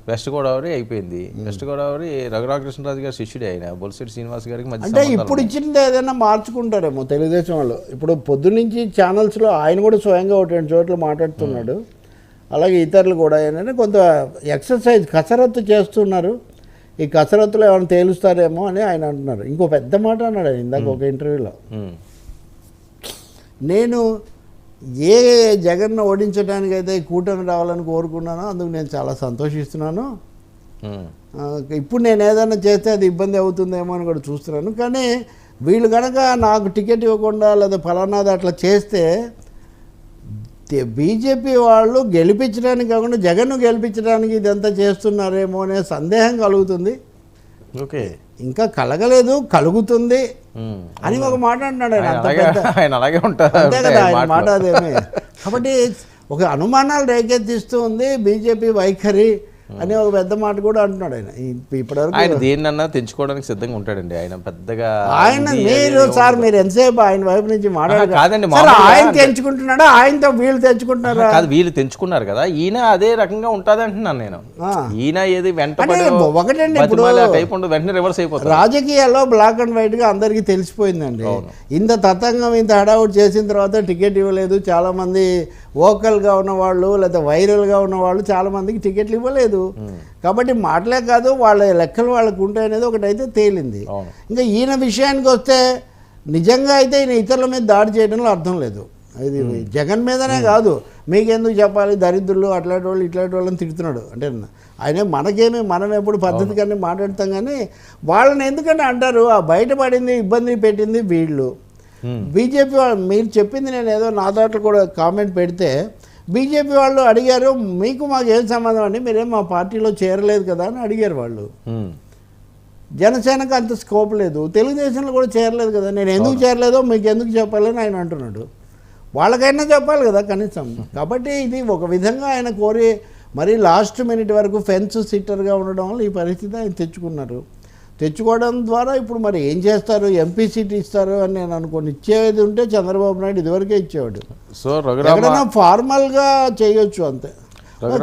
West Godavari అయిపోయింది. West Godavari Raghuramakrishnaraju గారి శిష్యుడే ఆయన, బొలిశెట్టి శ్రీనివాస్ గారికి మధ్య అంటే ఇప్పుడు ఇచ్చింది ఏదైనా మార్చుకుంటారేమో తెలుగుదేశం వాళ్ళు. ఇప్పుడు పొద్దునుంచి ఛానల్స్లో ఆయన కూడా స్వయంగా ఒకటి 2 చోట్ల మాట్లాడుతున్నాడు. అలాగే ఇతరులు కూడా ఏంటంటే కొంత ఎక్సర్సైజ్ కసరత్తు చేస్తున్నారు. ఈ కసరత్తులో ఏమైనా తేలుస్తారేమో అని ఆయన అంటున్నారు. ఇంకో పెద్ద మాట అన్నాడు ఆయన ఇందాక ఒక ఇంటర్వ్యూలో, నేను ఏ జగన్ను ఓడించడానికైతే కూటమి రావాలని కోరుకున్నానో అందుకు నేను చాలా సంతోషిస్తున్నాను. ఇప్పుడు నేను ఏదైనా చేస్తే అది ఇబ్బంది అవుతుందేమో అని కూడా చూస్తున్నాను. కానీ వీళ్ళు కనుక నాకు టికెట్ ఇవ్వకుండా లేదా ఫలానాది అట్లా చేస్తే బీజేపీ వాళ్ళు గెలిపించడానికి కాకుండా జగన్ను గెలిపించడానికి ఇదంతా చేస్తున్నారేమో అనే సందేహం కలుగుతుంది. ఓకే, ఇంకా కలగలేదు, కలుగుతుంది అని ఒక మాట అంటున్నాడు ఆయన. అలాగే ఉంటారు అంతే కదా ఆయన మాట అదేమే. కాబట్టి ఒక అనుమానాలు రేకెత్తిస్తూ ఉంది బీజేపీ వైఖరి అని ఒక పెద్ద మాట కూడా అంటున్నాడు ఆయన. ఇప్పటివరకు ఆయన దేన్నన్నా తెంచుకోవడానికి సిద్ధంగా ఉంటాడండి. ఆయన పెద్దగా ఆయన మీరు ఎంతసేపు ఆయన వైపు నుంచి మాట్లాడారు కాదండి. ఆయన తెంచుకుంటున్నాడా, ఆయనతో వీళ్ళు తెంచుకుంటున్నారా? కాదు, వీళ్ళు తెంచుకున్నారు కదా, ఈయన అదే రకంగా ఉంటుంది అంటున్నాను నేను. ఈయన ఏది ఒకటండి, ఇప్పుడు వెంటనే రివర్స్ అయిపోతుంది. రాజకీయాల్లో బ్లాక్ అండ్ వైట్ గా అందరికీ తెలిసిపోయిందండి. ఇంత తతంగం ఇంత హడావుట్ చేసిన తర్వాత టికెట్ ఇవ్వలేదు. చాలా మంది వోకల్గా ఉన్నవాళ్ళు లేదా వైరల్గా ఉన్నవాళ్ళు చాలా మందికి టికెట్లు ఇవ్వలేదు. కాబట్టి మాటలే కాదు, వాళ్ళ లెక్కలు వాళ్ళకు ఉంటాయి అనేది ఒకటైతే తేలింది. ఇంకా ఈయన విషయానికి వస్తే నిజంగా అయితే ఈయన ఇతరుల మీద దాడి చేయడంలో అర్థం లేదు. ఇది జగన్ మీదనే కాదు, మీకెందుకు చెప్పాలి దరిద్రులు అట్లాంటి వాళ్ళు ఇట్లాంటి వాళ్ళని తిడుతున్నాడు. అంటే ఆయన మనం ఎప్పుడు పద్ధతి కానీ మాట్లాడతాం, కానీ వాళ్ళని ఎందుకంటే అంటారు ఆ బయటపడింది ఇబ్బంది పెట్టింది వీళ్ళు. బీజేపీ వాళ్ళు మీరు చెప్పింది నేను ఏదో నా దాంట్లో కూడా కామెంట్ పెడితే బీజేపీ వాళ్ళు అడిగారు, మీకు మాకు ఏం సంబంధం అండి, మీరేం మా పార్టీలో చేరలేదు కదా అని అడిగారు వాళ్ళు. జనసేనకు అంత స్కోప్ లేదు, తెలుగుదేశంలో కూడా చేరలేదు కదా, నేను ఎందుకు చేరలేదో మీకు ఎందుకు చెప్పాలని ఆయన అంటున్నాడు. వాళ్ళకైనా చెప్పాలి కదా కనీసం. కాబట్టి ఇది ఒక విధంగా ఆయన కోరి మరి లాస్ట్ మినిట్ వరకు ఫెన్స్ సిట్టర్గా ఉండడం వల్ల ఈ పరిస్థితి ఆయన తెచ్చుకోవడం ద్వారా ఇప్పుడు మరి ఏం చేస్తారు, ఎంపీ సీట్ ఇస్తారు అని నేను అనుకోని. ఇచ్చేది ఉంటే చంద్రబాబు నాయుడు ఇదివరకే ఇచ్చేవాడు. సో ఎక్కడైనా ఫార్మల్గా చేయొచ్చు అంతే.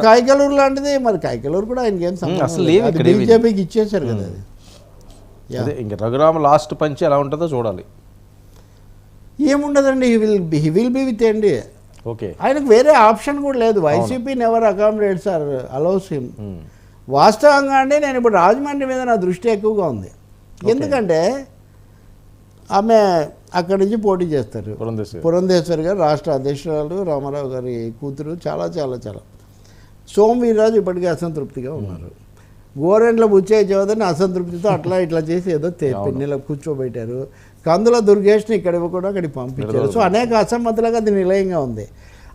కైకలూరు లాంటిది, మరి కైకలూరు కూడా ఆయనకి ఏం సంబంధం, బీజేపీకి ఇచ్చేసారు కదా అది. ఇంకా రఘురామ లాస్ట్ పంచి ఎలా ఉంటుందో చూడాలి. ఏముండదండి, he will be with NDA. Okay, ఆయనకు వేరే ఆప్షన్ కూడా లేదు. YCP never accommodates or allows him. వాస్తవంగా అండి నేను ఇప్పుడు రాజమండ్రి మీద నా దృష్టి ఎక్కువగా ఉంది. ఎందుకంటే ఆమె అక్కడి నుంచి పోటీ చేస్తారు, పురంధేశ్వరి గారు రాష్ట్ర అధ్యక్షురాలు, రామారావు గారి కూతురు. చాలా చాలా చాలా సోమవీర్రాజు ఇప్పటికీ అసంతృప్తిగా ఉన్నారు. గోరెంట్ల బుచ్చయ్య చౌదరిని అసంతృప్తితో అట్లా ఇట్లా చేసి ఏదో పెన్నెల కూర్చోబెట్టారు. కందుల దుర్గేష్ని ఇక్కడ ఇవ్వకుండా అక్కడికి పంపించారు. సో అనేక అసమ్మతులుగా అది నిలయంగా ఉంది.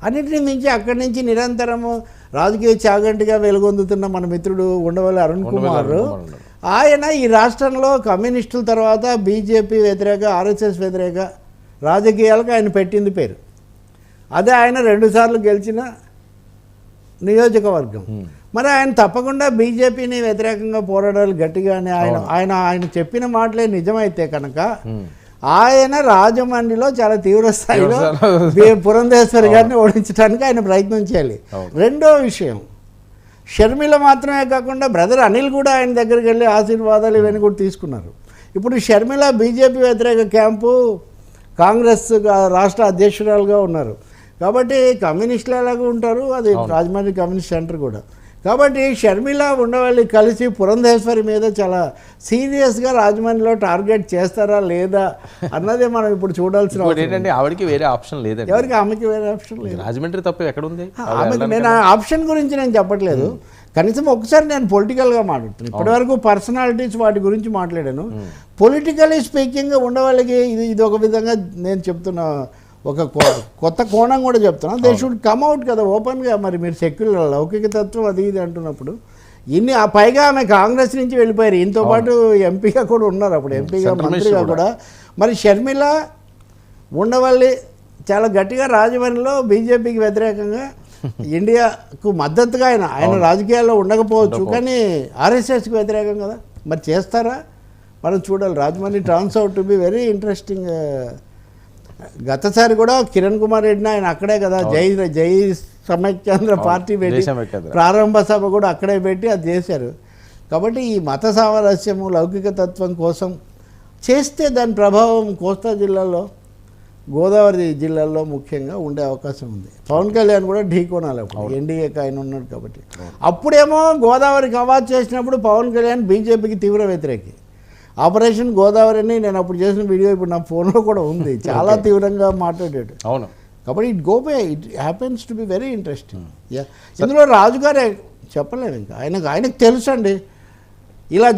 అన్నింటినీ మించి అక్కడి నుంచి నిరంతరము రాజకీయ చాగంటిగా వెలుగొందుతున్న మన మిత్రుడు ఉండవల్లి అరుణ్ కుమార్, ఆయన ఈ రాష్ట్రంలో కమ్యూనిస్టుల తర్వాత బీజేపీ వ్యతిరేక ఆర్ఎస్ఎస్ వ్యతిరేక రాజకీయాలకు ఆయన పెట్టింది పేరు. అదే ఆయన 2 సార్లు గెలిచిన నియోజకవర్గం. మరి ఆయన తప్పకుండా బీజేపీని వ్యతిరేకంగా పోరాడాలి గట్టిగానే. ఆయన చెప్పిన మాటలే నిజమైతే కనుక ఆయన రాజమండ్రిలో చాలా తీవ్ర స్థాయిలో పురంధేశ్వరి గారిని ఓడించడానికి ఆయన ప్రయత్నం చేయాలి. రెండో విషయం, షర్మిల మాత్రమే కాకుండా బ్రదర్ అనిల్ కూడా ఆయన దగ్గరికి వెళ్ళి ఆశీర్వాదాలు ఇవన్నీ కూడా తీసుకున్నారు. ఇప్పుడు షర్మిల బీజేపీ వ్యతిరేక క్యాంపు, కాంగ్రెస్ రాష్ట్ర అధ్యక్షురాలుగా ఉన్నారు. కాబట్టి కమ్యూనిస్టులు ఎలాగో ఉంటారు, అది రాజమండ్రి కమ్యూనిస్ట్ సెంటర్ కూడా. కాబట్టి షర్మిల ఉండవల్లి కలిసి పురంధేశ్వరి మీద చాలా సీరియస్గా రాజమండ్రిలో టార్గెట్ చేస్తారా లేదా అన్నదే మనం ఇప్పుడు చూడాల్సిన. ఏంటంటే ఆవిడకి వేరే ఆప్షన్ లేదండి. ఎవరికి? ఆమెకి వేరే ఆప్షన్ లేదు. రాజమండ్రి తప్ప ఎక్కడ ఉంది ఆమెకి? నేను ఆప్షన్ గురించి నేను చెప్పట్లేదు, కనీసం ఒకసారి నేను పొలిటికల్గా మాట్లాడుతున్నాను. ఇప్పటివరకు పర్సనాలిటీస్ వాటి గురించి మాట్లాడాను. పొలిటికలీ స్పీకింగ్ ఉండవల్లికి ఇది ఒక విధంగా నేను చెప్తున్నా, ఒక కొత్త కోణం కూడా చెప్తున్నాను. దే షుడ్ కమ్ అవుట్ కదా ఓపెన్గా. మరి మీరు సెక్యులర్ లౌకిక తత్వం అది ఇది అంటున్నప్పుడు పైగా ఆమె కాంగ్రెస్ నుంచి వెళ్ళిపోయారు, ఈయనతో పాటు ఎంపీగా కూడా ఉన్నారు, అప్పుడు ఎంపీగా మంత్రిగా కూడా. మరి షర్మిల ఉండవల్లి చాలా గట్టిగా రాజమండ్రిలో బీజేపీకి వ్యతిరేకంగా ఇండియాకు మద్దతుగా ఆయన రాజకీయాల్లో ఉండకపోవచ్చు, కానీ ఆర్ఎస్ఎస్కి వ్యతిరేకం కదా. మరి చేస్తారా మనం చూడాలి. Rajahmundry turns out to be very interesting గతసారి కూడా కిరణ్ కుమార్ రెడ్డిని ఆయన అక్కడే కదా జై సమైక్యాంధ్ర పార్టీ పెట్టి సమైక్యాంధ్ర. ప్రారంభ సభ కూడా అక్కడే పెట్టి అది చేశారు. కాబట్టి ఈ మత సామరస్యము లౌకిక తత్వం కోసం చేస్తే దాని ప్రభావం కోస్తా జిల్లాలో గోదావరి జిల్లాలో ముఖ్యంగా ఉండే అవకాశం ఉంది. పవన్ కళ్యాణ్ కూడా ఢీకొనాలి అప్పుడు ఎన్డీఏకి ఆయన ఉన్నాడు కాబట్టి. అప్పుడేమో గోదావరికి అవాజ్ చేసినప్పుడు పవన్ కళ్యాణ్ బీజేపీకి తీవ్ర వ్యతిరేకి. ఆపరేషన్ గోదావరిని నేను అప్పుడు చేసిన వీడియో ఇప్పుడు నా ఫోన్లో కూడా ఉంది, చాలా తీవ్రంగా మాట్లాడాడు. అవును, కాబట్టి it happens to be very interesting. ఇందులో రాజుగారే చెప్పలేము, ఇంకా ఆయనకు తెలుసు అండి ఇలా